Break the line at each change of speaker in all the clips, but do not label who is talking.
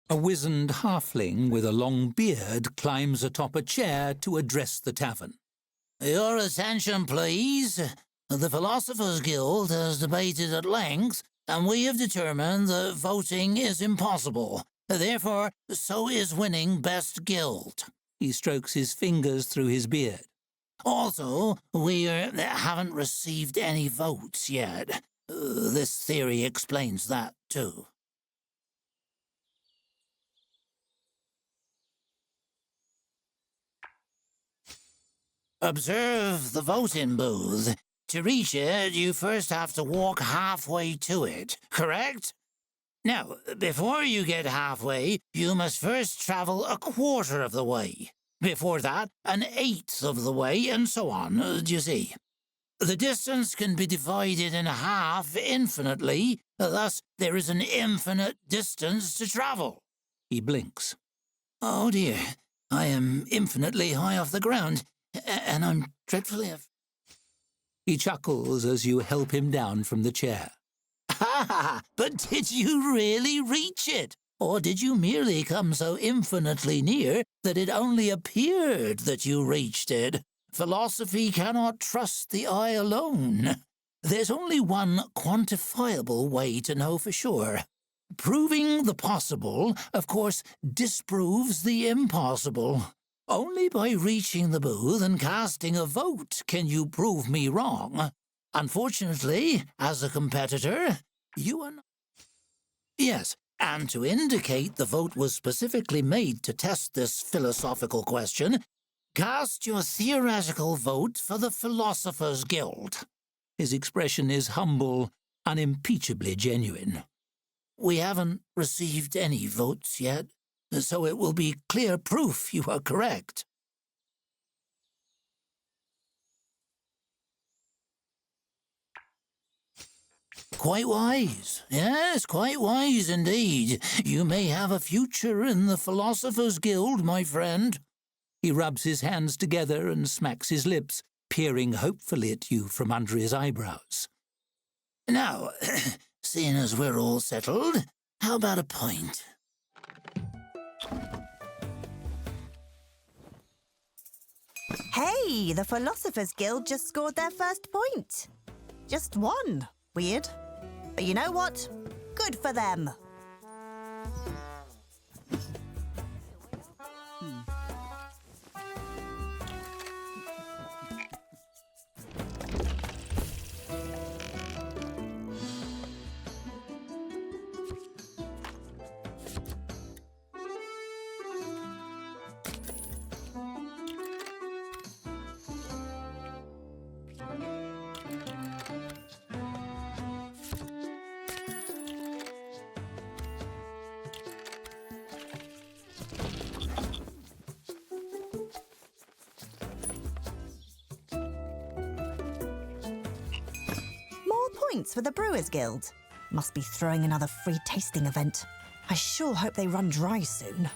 A wizened halfling with a long beard climbs atop a chair to address the tavern.
Your attention, please. The Philosophers Guild has debated at length, and we have determined that voting is impossible. Therefore, so is winning Best Guild.
He strokes his fingers through his beard.
Also, we haven't received any votes yet. This theory explains that, too. Observe the voting booth. To reach it, you first have to walk halfway to it, correct? Now, before you get halfway, you must first travel a quarter of the way. Before that, an eighth of the way, and so on, do you see? The distance can be divided in half infinitely, thus there is an infinite distance to travel.
He blinks.
Oh dear, I am infinitely high off the ground, and I'm dreadfully...
He chuckles as you help him down from the chair.
Ha! But did you really reach it? Or did you merely come so infinitely near that it only appeared that you reached it? Philosophy cannot trust the eye alone. There's only one quantifiable way to know for sure. Proving the possible, of course, disproves the impossible. Only by reaching the booth and casting a vote can you prove me wrong. Unfortunately, as a competitor, you are not... Yes, and to indicate the vote was specifically made to test this philosophical question, cast your theoretical vote for the Philosophers Guild.
His expression is humble, unimpeachably genuine.
We haven't received any votes yet, so it will be clear proof you are correct. Quite wise. Yes, quite wise indeed. You may have a future in the Philosophers Guild, my friend.
He rubs his hands together and smacks his lips, peering hopefully at you from under his eyebrows.
Now, seeing as we're all settled, how about a pint?
Hey, the Philosophers Guild just scored their first point. Just one. Weird. But you know what? Good for them. For the Brewers Guild. Must be throwing another free tasting event. I sure hope they run dry soon.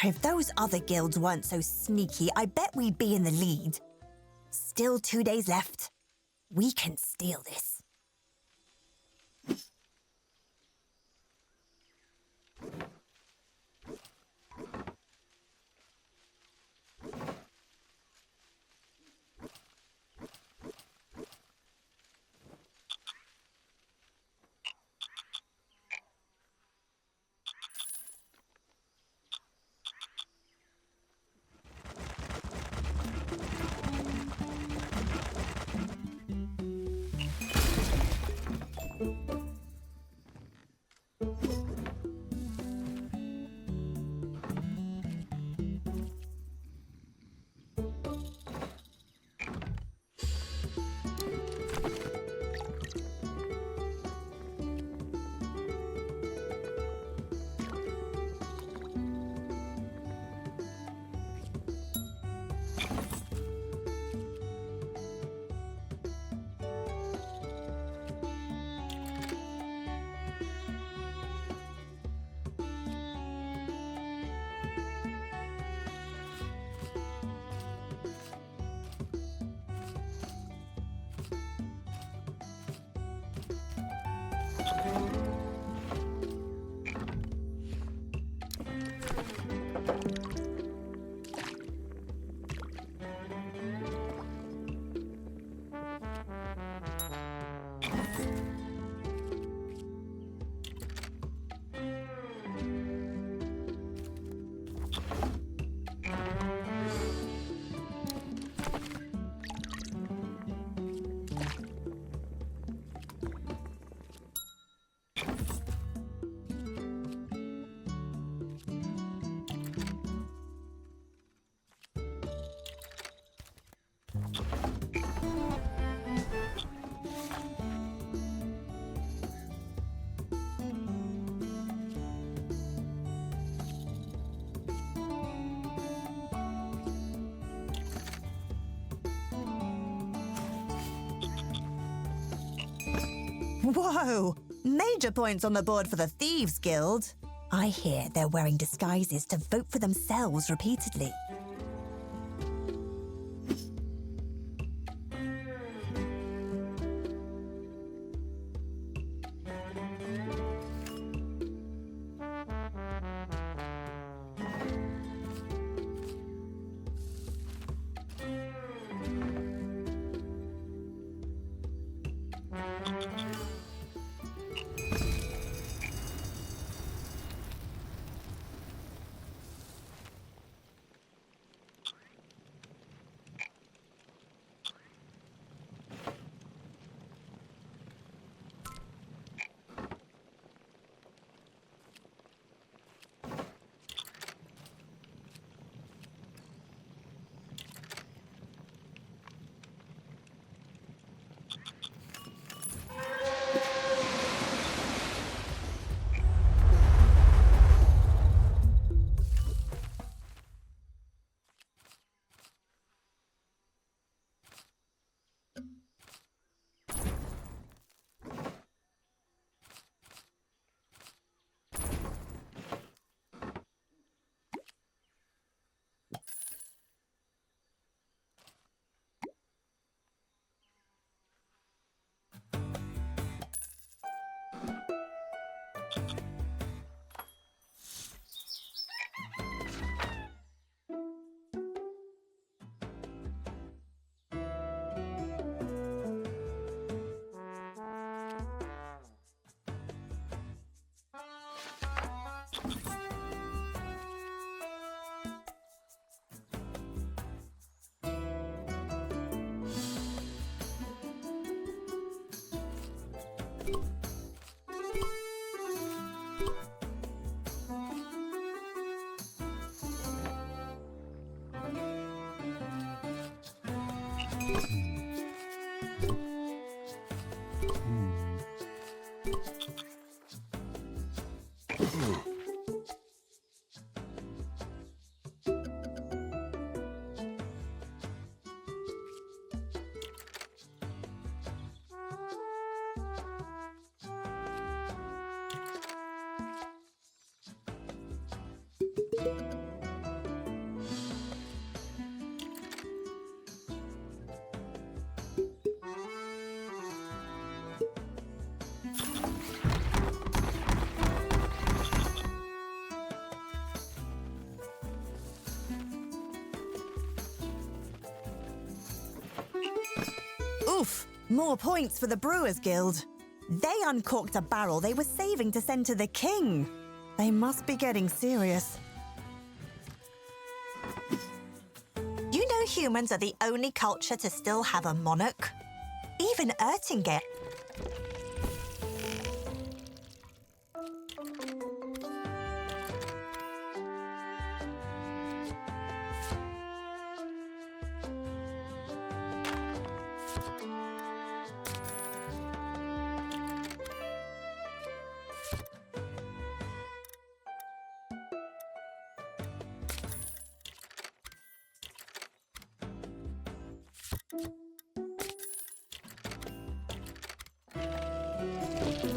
If those other guilds weren't so sneaky, I bet we'd be in the lead. Still 2 days left. We can steal this. Whoa! Major points on the board for the Thieves Guild. I hear they're wearing disguises to vote for themselves repeatedly. Oof! More points for the Brewers Guild. They uncorked a barrel they were saving to send to the king. They must be getting serious. You know humans are the only culture to still have a monarch? Even Ertinger.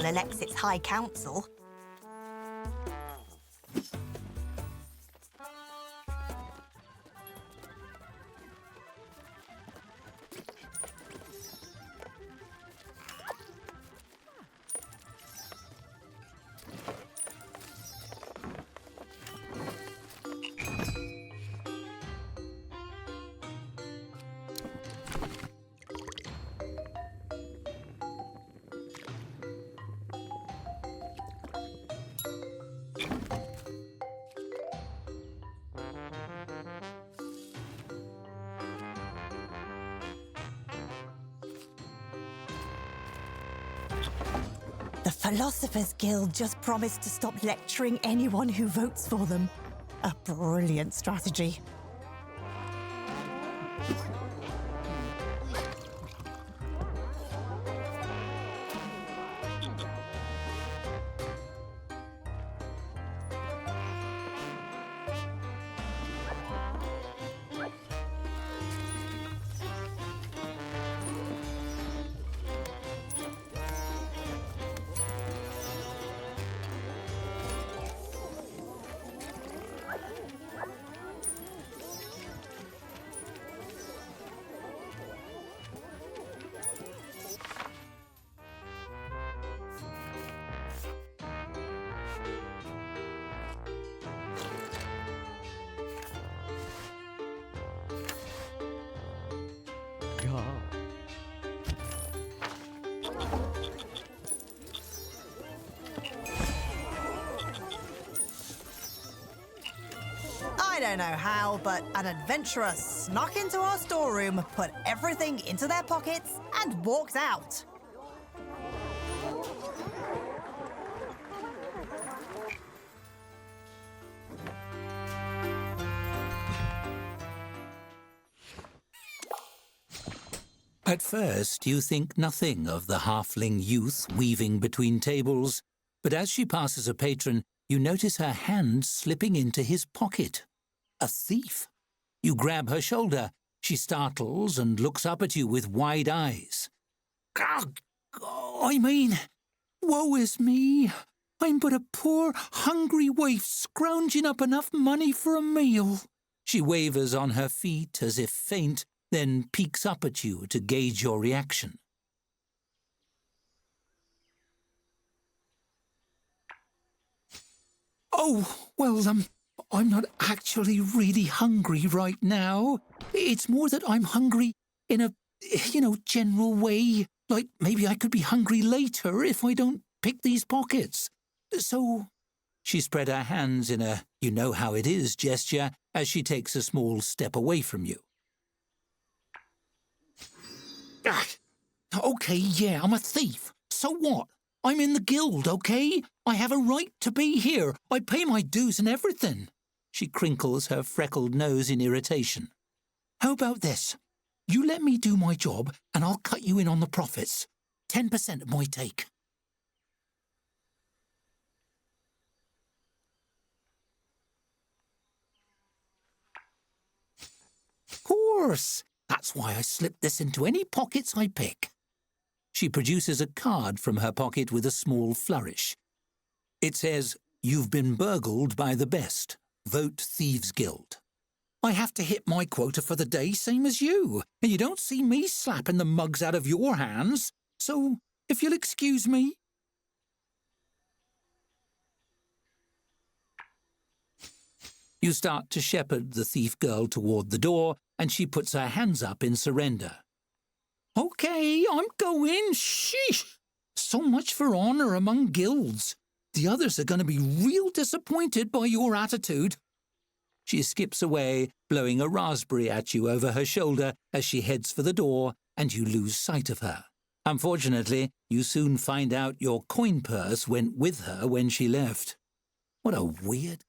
Elects its High Council. The Philosophers Guild just promised to stop lecturing anyone who votes for them. A brilliant strategy. I don't know how, but an adventurer snuck into our storeroom, put everything into their pockets, and walked out.
At first, you think nothing of the halfling youth weaving between tables, but as she passes a patron, you notice her hand slipping into his pocket. A thief. You grab her shoulder. She startles and looks up at you with wide eyes. I mean, woe is me. I'm but a poor, hungry waif scrounging up enough money for a meal. She wavers on her feet as if faint, then peeks up at you to gauge your reaction. Oh, well, I'm not actually really hungry right now. It's more that I'm hungry in a, general way. Like, maybe I could be hungry later if I don't pick these pockets. So, she spread her hands in a you-know-how-it-is gesture as she takes a small step away from you. Okay, yeah, I'm a thief. So what? I'm in the guild, okay? I have a right to be here. I pay my dues and everything. She crinkles her freckled nose in irritation. How about this? You let me do my job and I'll cut you in on the profits. 10% of my take. Course. That's why I slip this into any pockets I pick. She produces a card from her pocket with a small flourish. It says, "You've been burgled by the best. Vote Thieves Guild." I have to hit my quota for the day, same as you, and you don't see me slapping the mugs out of your hands. So, if you'll excuse me. You start to shepherd the thief girl toward the door, and she puts her hands up in surrender. Okay, I'm going. Sheesh! So much for honor among guilds. The others are going to be real disappointed by your attitude. She skips away, blowing a raspberry at you over her shoulder as she heads for the door, and you lose sight of her. Unfortunately, you soon find out your coin purse went with her when she left. What a weird...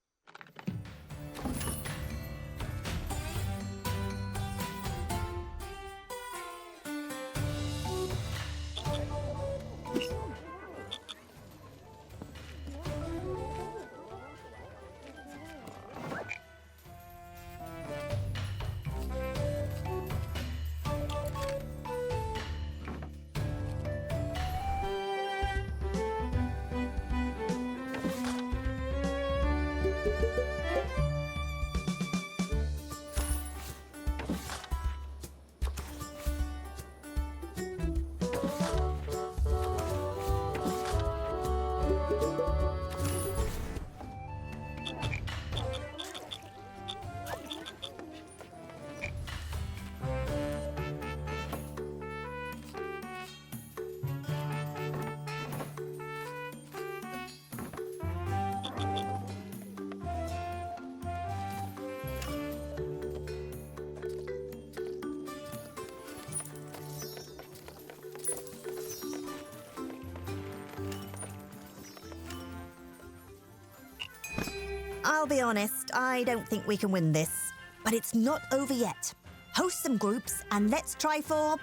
I'll be honest, I don't think we can win this. But it's not over yet. Host some groups and let's try for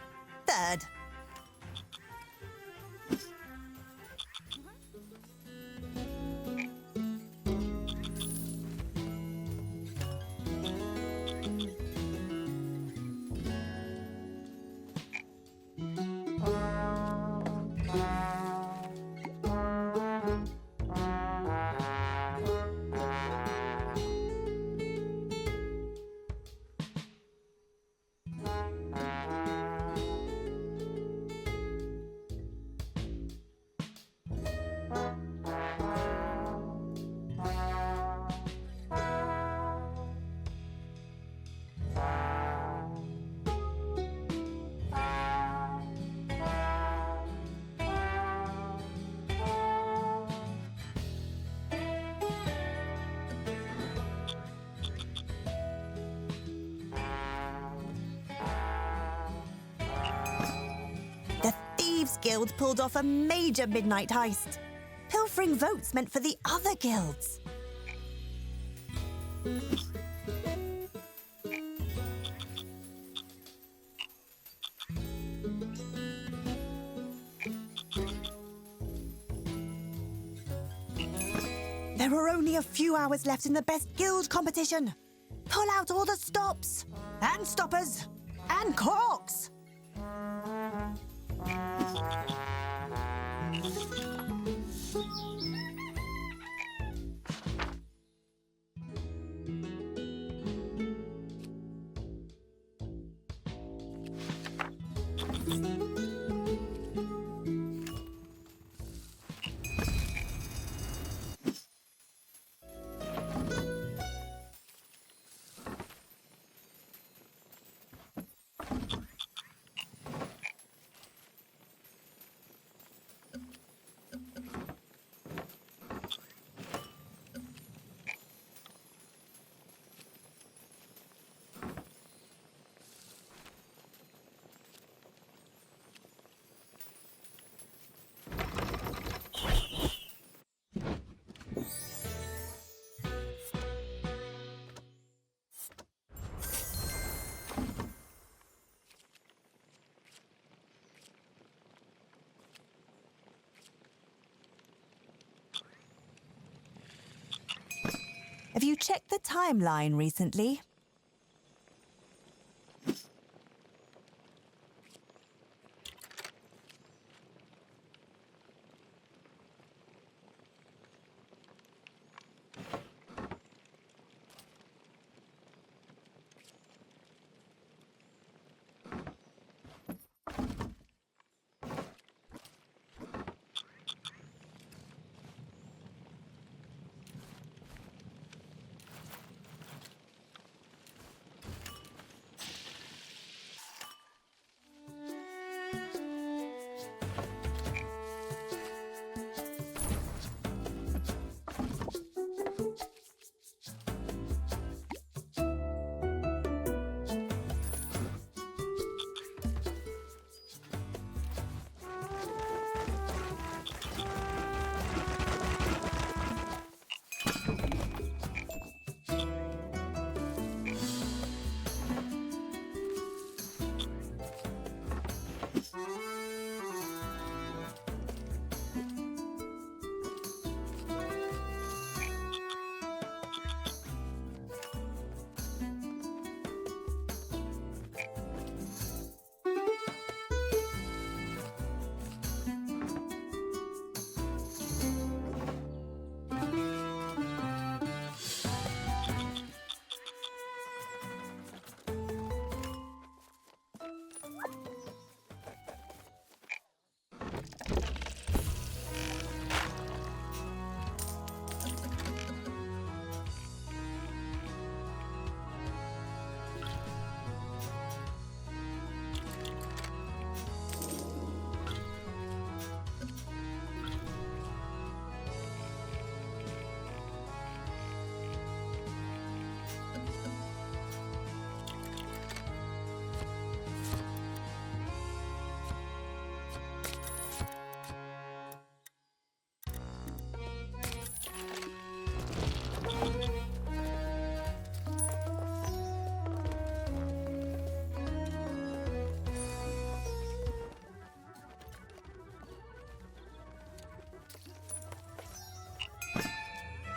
third. Guild pulled off a major midnight heist. Pilfering votes meant for the other guilds. There are only a few hours left in the best guild competition. Pull out all the stops, and stoppers, and corks. Have you checked the timeline recently?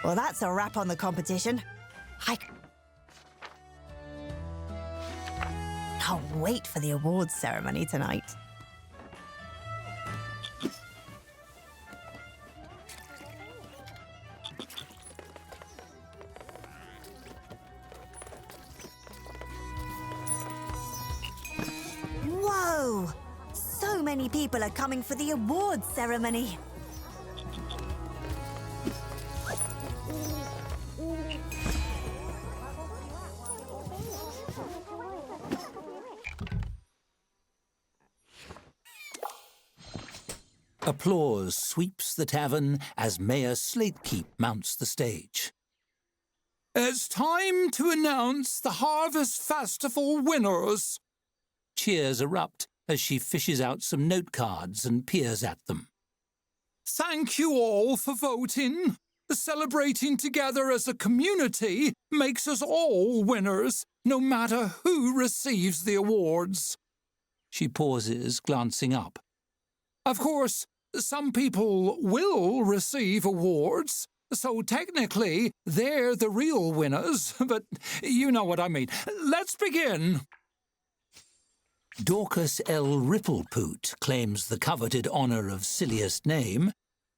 Well, that's a wrap on the competition. I can't wait for the awards ceremony tonight. Whoa! So many people are coming for the awards ceremony.
Applause sweeps the tavern as Mayor Slatekeep mounts the stage. It's time to announce the Harvest Festival winners. Cheers erupt as she fishes out some note cards and peers at them. Thank you all for voting. Celebrating together as a community makes us all winners, no matter who receives the awards. She pauses, glancing up. Of course, some people will receive awards, so technically they're the real winners, but you know what I mean. Let's begin. Dorcas L. Ripplepoot claims the coveted honour of silliest name.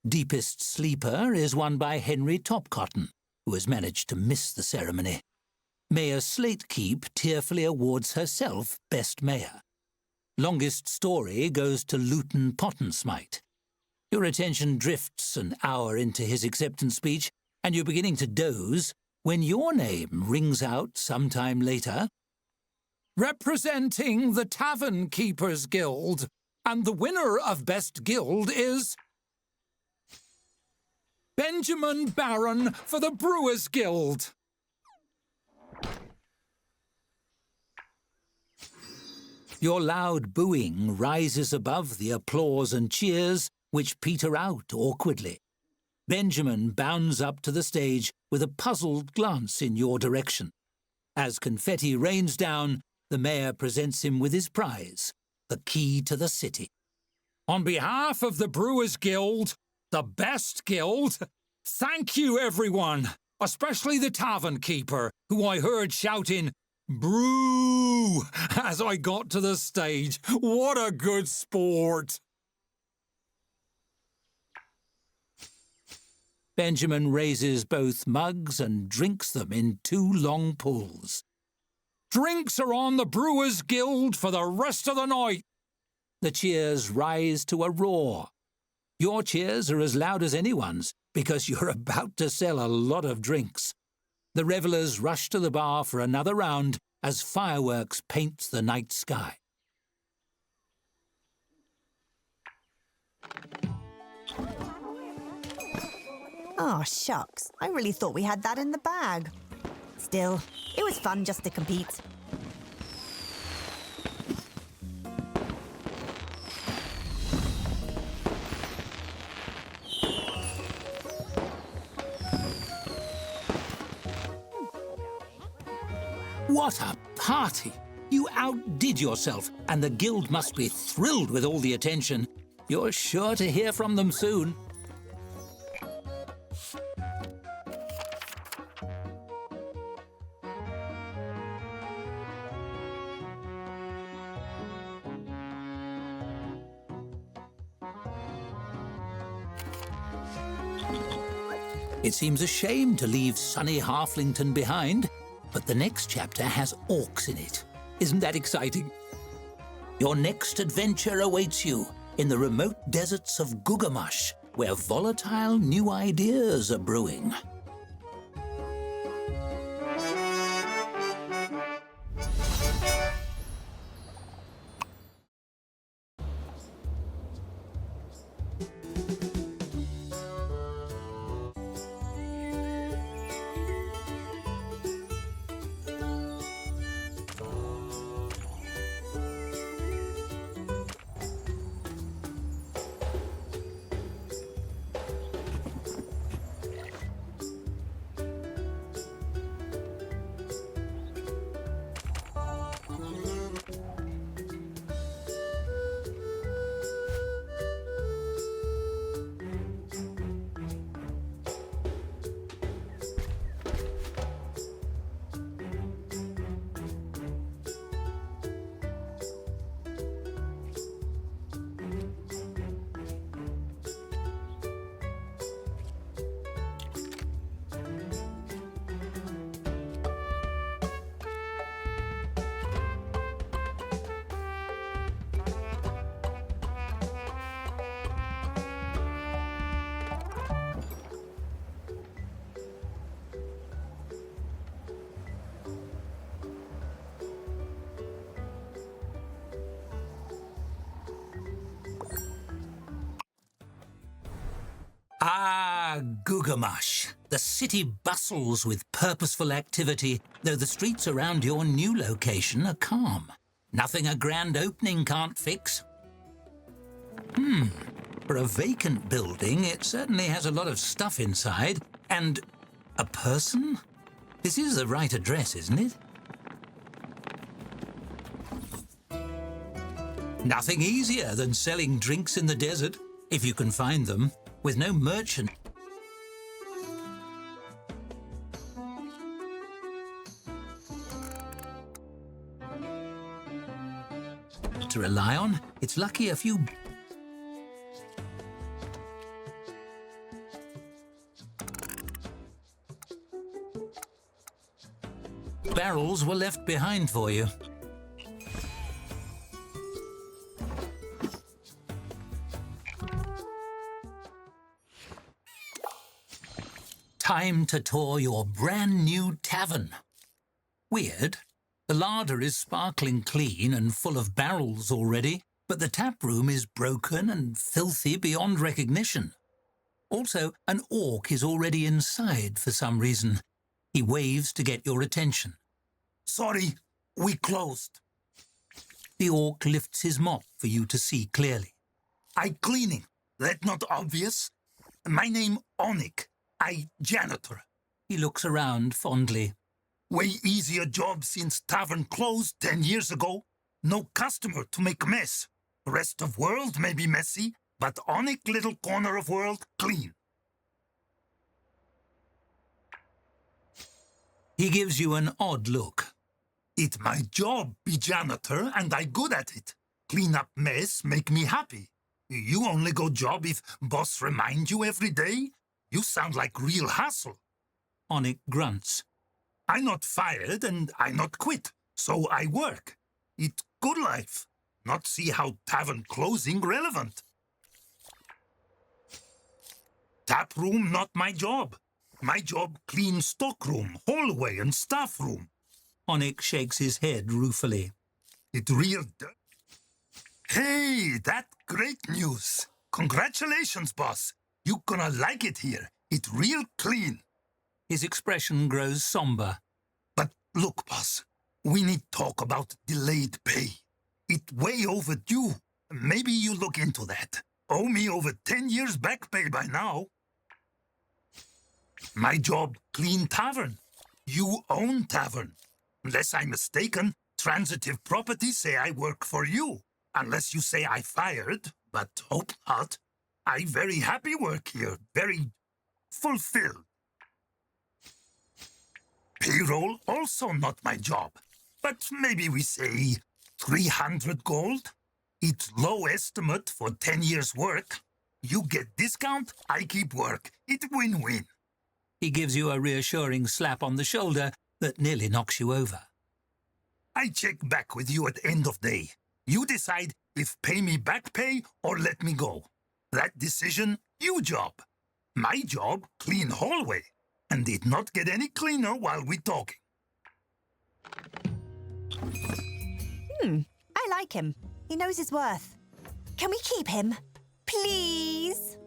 Deepest sleeper is won by Henry Topcotton, who has managed to miss the ceremony. Mayor Slatekeep tearfully awards herself Best Mayor. Longest story goes to Luton Pottensmite. Your attention drifts an hour into his acceptance speech, and you're beginning to doze when your name rings out sometime later. Representing the Tavern Keepers Guild, and the winner of Best Guild is Benjamin Barron for the Brewers Guild. Your loud booing rises above the applause and cheers, which peter out awkwardly. Benjamin bounds up to the stage with a puzzled glance in your direction. As confetti rains down, the mayor presents him with his prize, the key to the city. On behalf of the Brewers Guild, the best guild, thank you, everyone. especially the tavern keeper, who I heard shouting, "Brew!" as I got to the stage. What a good sport! Benjamin raises both mugs and drinks them in 2 long pulls. Drinks are on the Brewers Guild for the rest of the night. The cheers rise to a roar. Your cheers are as loud as anyone's because you're about to sell a lot of drinks. The revellers rush to the bar for another round as fireworks paint the night sky.
Oh, shucks. I really thought we had that in the bag. Still, it was fun just to compete.
What a party! You outdid yourself, and the guild must be thrilled with all the attention. You're sure to hear from them soon. It seems a shame to leave sunny Halflington behind, but the next chapter has orcs in it. Isn't that exciting? Your next adventure awaits you in the remote deserts of Gugamash, where volatile new ideas are brewing. Ah, Gugamash. The city bustles with purposeful activity, though the streets around your new location are calm. Nothing a grand opening can't fix. For a vacant building, it certainly has a lot of stuff inside. And a person? This is the right address, isn't it? Nothing easier than selling drinks in the desert, if you can find them, with no merchant to rely on. It's lucky a few barrels were left behind for you. Time to tour your brand new tavern. Weird. The larder is sparkling clean and full of barrels already, but the tap room is broken and filthy beyond recognition. Also, an orc is already inside for some reason. He waves to get your attention.
Sorry, we closed.
The orc lifts his mop for you to see clearly.
I cleaning. That not obvious? My name Onik. I janitor.
He looks around fondly.
Way easier job since tavern closed 10 years ago. No customer to make mess. Rest of world may be messy, but Onik little corner of world clean.
He gives you an odd look.
It my job be janitor and I good at it. Clean up mess make me happy. You only go job if boss remind you every day? You sound like real hassle.
Onyx grunts.
I not fired and I not quit, so I work. It good life. Not see how tavern closing relevant. Tap room not my job. My job clean stock room, hallway and staff room.
Onyx shakes his head ruefully.
It real Hey, that great news. Congratulations, boss. You gonna like it here. It real clean.
His expression grows somber.
But look, boss, we need talk about delayed pay. It way overdue. Maybe you look into that. Owe me over 10 years back pay by now. My job, clean tavern. You own tavern. Unless I'm mistaken, transitive properties say I work for you. Unless you say I fired, but hope not. I very happy work here, very fulfilled. Payroll also not my job, but maybe we say 300 gold. It's low estimate for 10 years work. You get discount, I keep work. It win-win.
He gives you a reassuring slap on the shoulder that nearly knocks you over.
I check back with you at end of day. You decide if pay me back pay or let me go. That decision, you job. My job, clean hallway. And did not get any cleaner while we talking.
I like him. He knows his worth. Can we keep him? Please?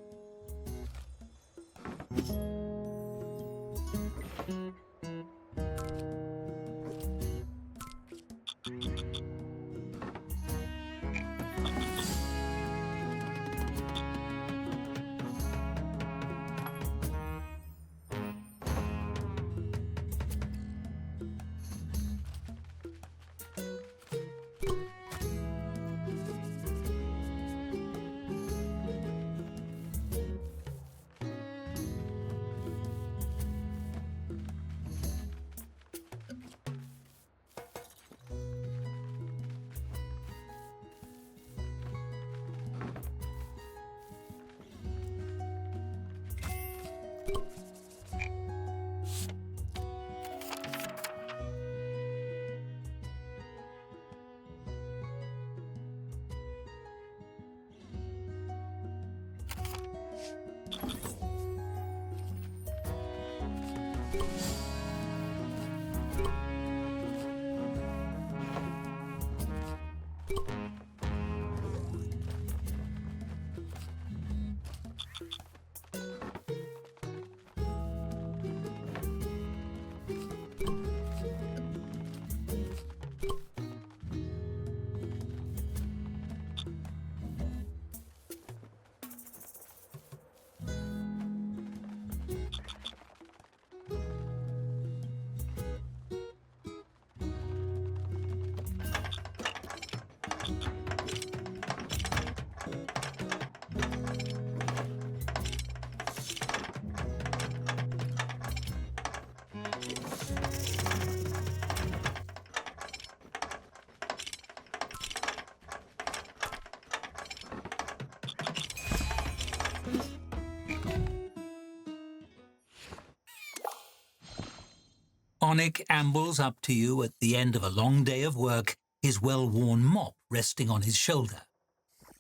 Onyx ambles up to you at the end of a long day of work, his well-worn mop resting on his shoulder.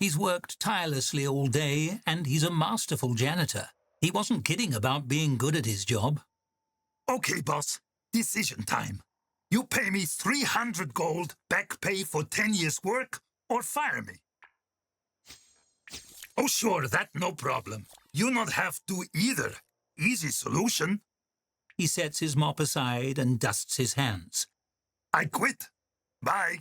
He's worked tirelessly all day, and he's a masterful janitor. He wasn't kidding about being good at his job.
Okay, boss. Decision time. You pay me 300 gold, back pay for 10 years work, or fire me. Oh, sure, that no problem. You not have to either. Easy solution.
He sets his mop aside and dusts his hands.
I quit. Bye.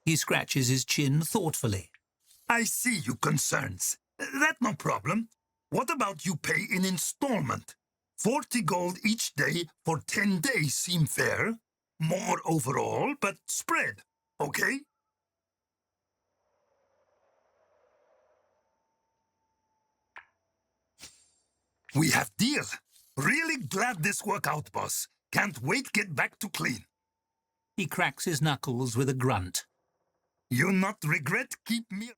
He scratches his chin thoughtfully.
I see you concerns. That no problem. What about you pay in installment? 40 gold each day for 10 days seem fair. More overall, but spread. Okay? We have deal. Really glad this work out, boss. Can't wait get back to clean.
He cracks his knuckles with a grunt.
You not regret keep me...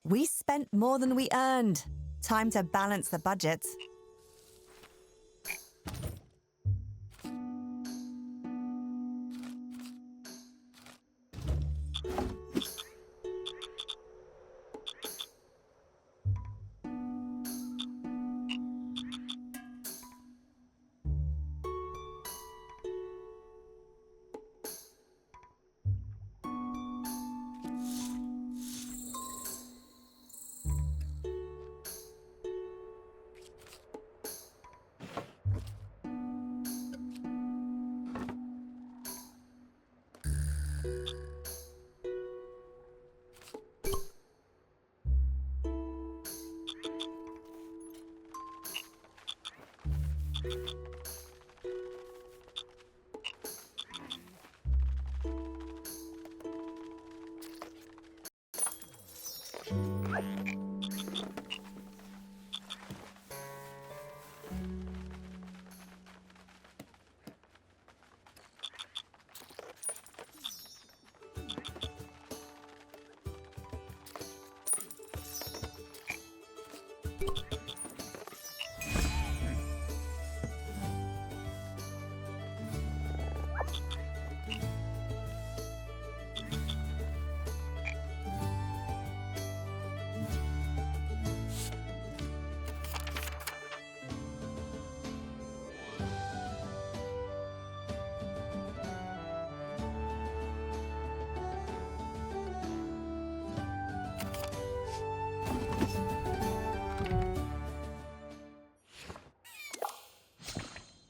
We spent more than we earned. Time to balance the budget.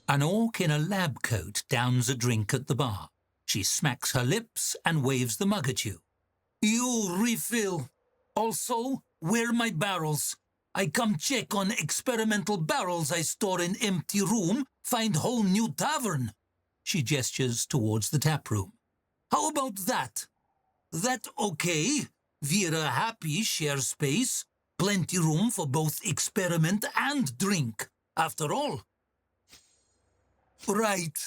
An orc in a lab coat downs a drink at the bar. She smacks her lips and waves the mug at you. You refill. Also, where my barrels? I come check on experimental barrels I store in empty room, find whole new tavern. She gestures towards the tap room. How about that? That okay? Vera happy share space. Plenty room for both experiment and drink. After all. Right.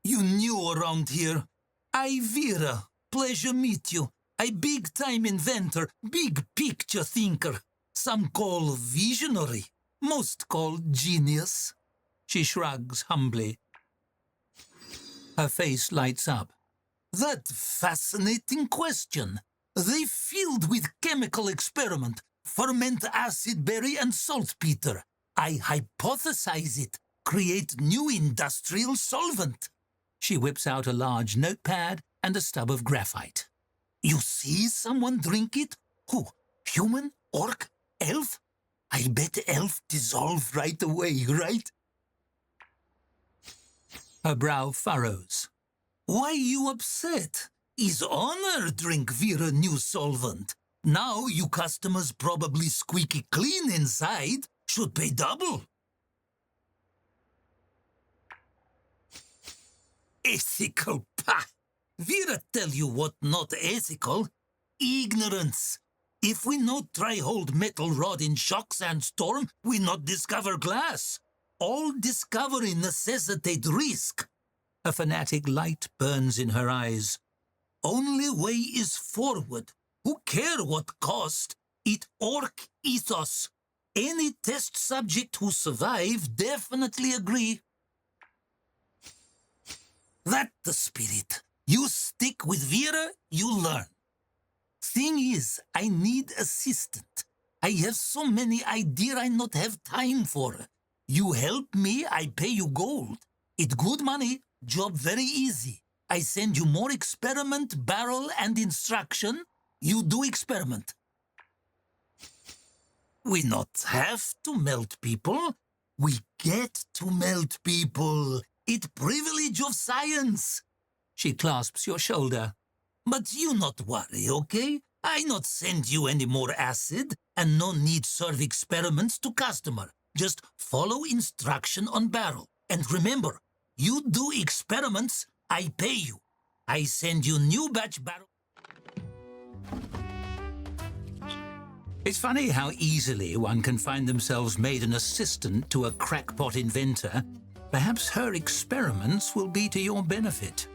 You new around here. I Vera. Pleasure meet you. I big time inventor, big picture thinker. Some call visionary, most call genius. She shrugs humbly. Her face lights up. That fascinating question. They filled with chemical experiment, ferment acid berry and saltpeter. I hypothesize it, create new industrial solvent. She whips out a large notepad and a stub of graphite. You see someone drink it? Who? Human? Orc? Elf? I bet elf dissolve right away, right? Her brow furrows. Why you upset? Is honor drink Vera new solvent. Now you customers probably squeaky clean inside. Should pay double. Ethical, pah! Vera tell you what not ethical. Ignorance. If we not try hold metal rod in shock sandstorm, we not discover glass. All discovery necessitate risk. A fanatic light burns in her eyes. Only way is forward.
Who care what cost? It orc ethos. Any test subject who survive definitely agree. That's the spirit. You stick with Vera, you learn. Thing is, I need assistant. I have so many ideas I not have time for. You help me, I pay you gold. It good money, job very easy. I send you more experiment, barrel, and instruction. You do experiment. We not have to melt people. We get to melt people. It privilege of science. She clasps your shoulder. But you not worry, okay? I not send you any more acid and no need serve experiments to customer. Just follow instruction on barrel. And remember, you do experiments, I pay you. I send you new batch barrel.
It's funny how easily one can find themselves made an assistant to a crackpot inventor. Perhaps her experiments will be to your benefit.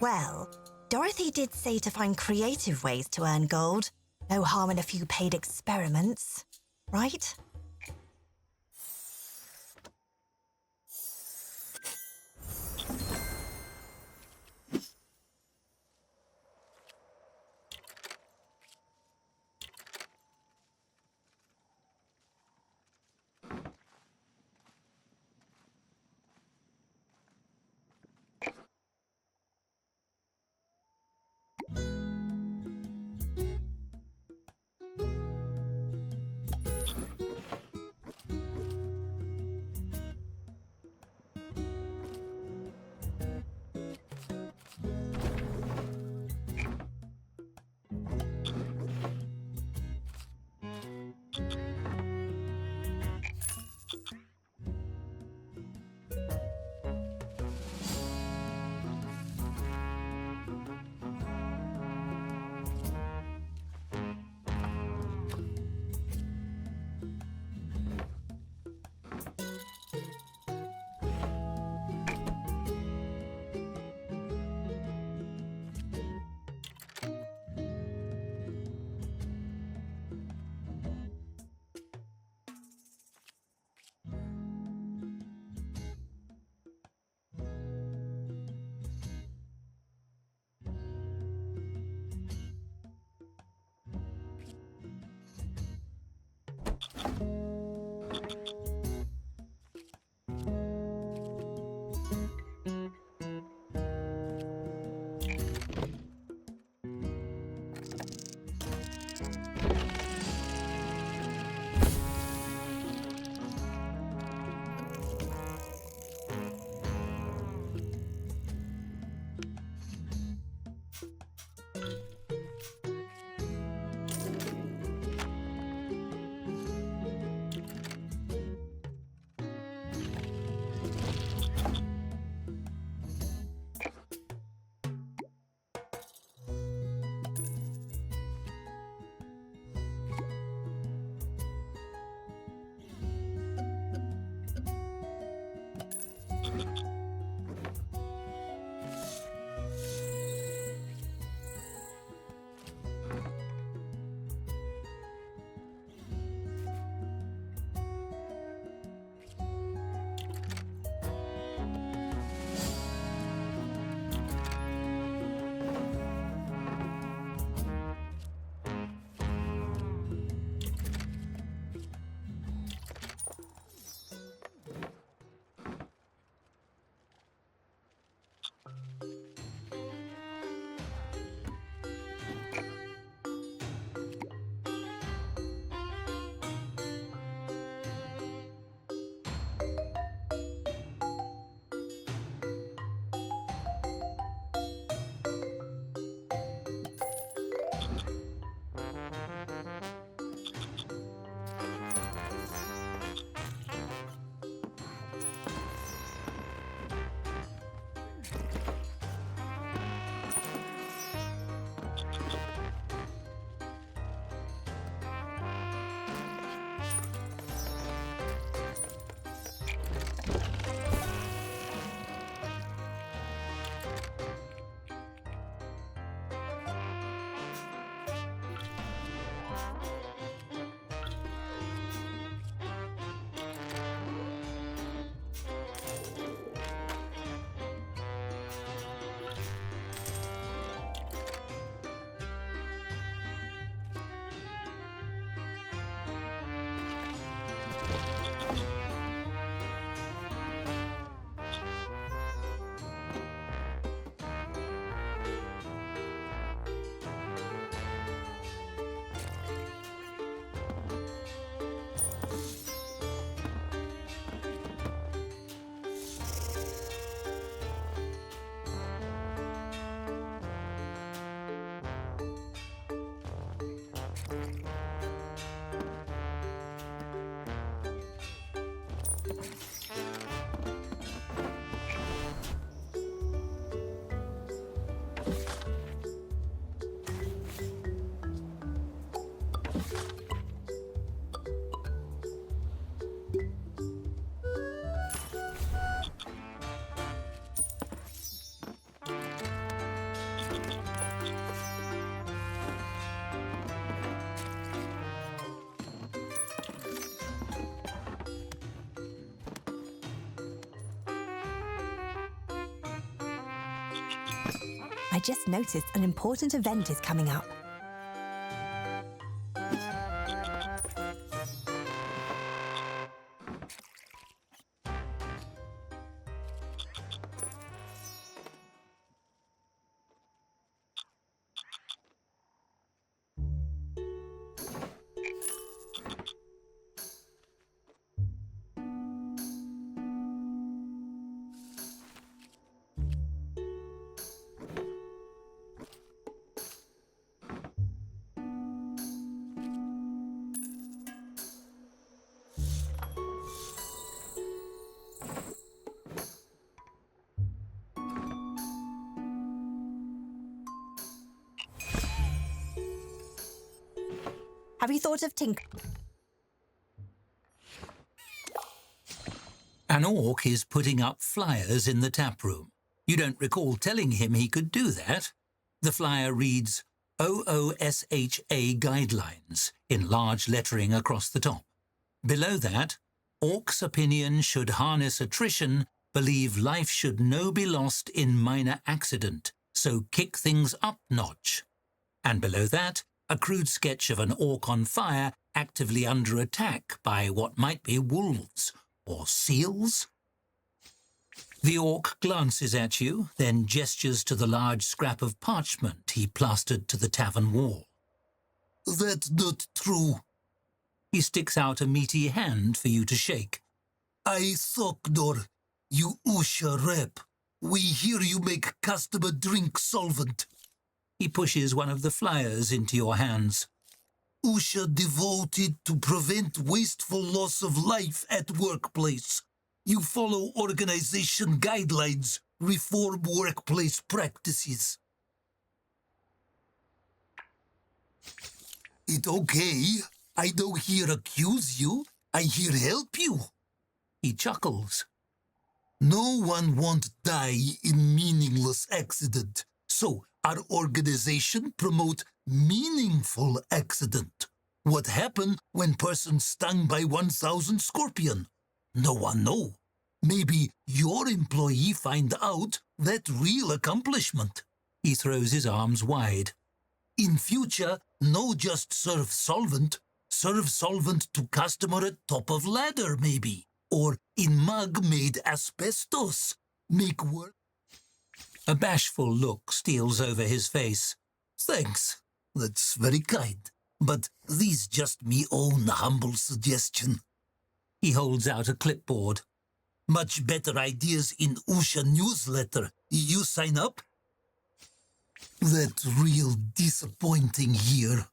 Well, Dorothy did say to find creative ways to earn gold. No harm in a few paid experiments, right? I just noticed an important event is coming up. Have you thought of
An orc is putting up flyers in the tap room. You don't recall telling him he could do that. The flyer reads OOSHA Guidelines in large lettering across the top. Below that, Orc's opinion should harness attrition, believe life should no be lost in minor accident, so kick things up notch. And below that, a crude sketch of an orc on fire actively under attack by what might be wolves or seals. The orc glances at you, then gestures to the large scrap of parchment he plastered to the tavern wall.
That's not true.
He sticks out a meaty hand for you to shake.
I Sokdor, you Usha rep. We hear you make customer drink solvent.
He pushes one of the flyers into your hands.
Usha devoted to prevent wasteful loss of life at workplace. You follow organization guidelines, reform workplace practices. It okay. I don't hear accuse you. I hear help you.
He chuckles.
No one won't die in meaningless accident. So our organization promote meaningful accident. What happen when person stung by 1,000 scorpion? No one know. Maybe your employee find out that real accomplishment.
He throws his arms wide.
In future, no just serve solvent to customer at top of ladder maybe. Or in mug made asbestos. Make work.
A bashful look steals over his face.
Thanks. That's very kind. But these just me own humble suggestion.
He holds out a clipboard.
Much better ideas in Usha newsletter. You sign up? That real disappointing here.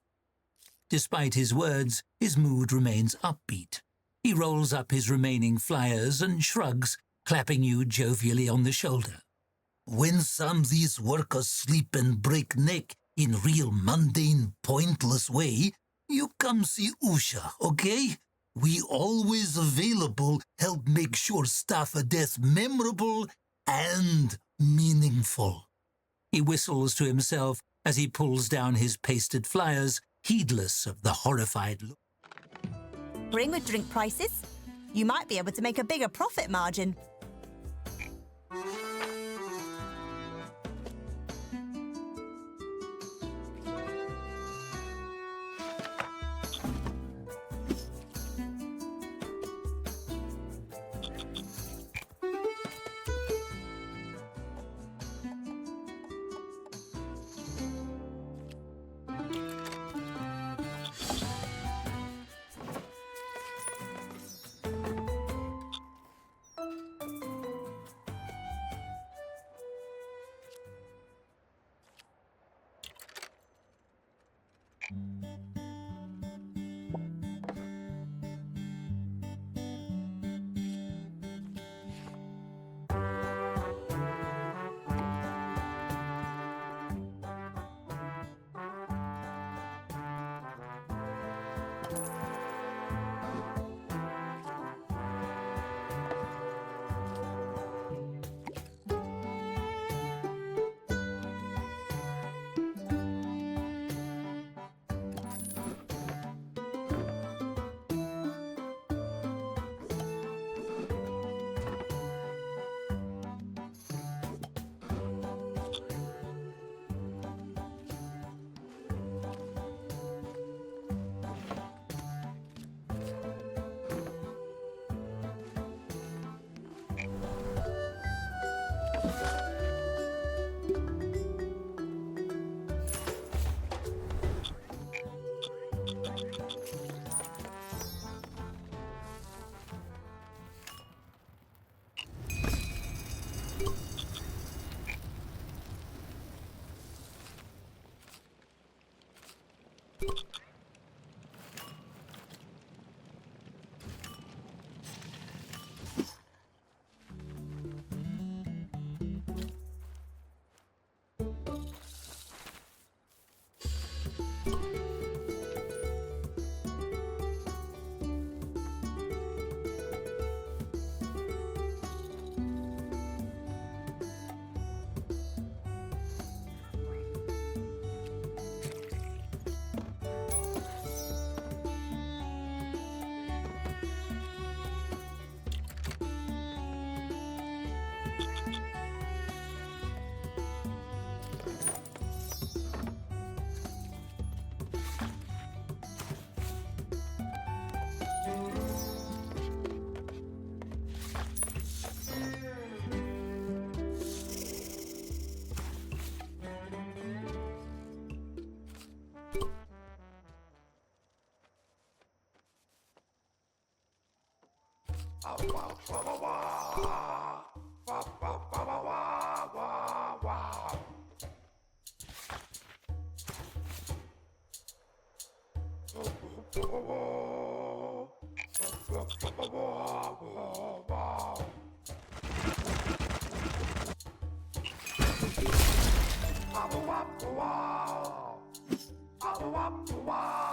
Despite his words, his mood remains upbeat. He rolls up his remaining flyers and shrugs, clapping you jovially on the shoulder.
When some these workers sleep and break neck in real mundane, pointless way, you come see Usha, okay? We always available help make sure staff a death memorable and meaningful.
He whistles to himself as he pulls down his pasted flyers, heedless of the horrified look.
Bring with drink prices. You might be able to make a bigger profit margin.
Wow.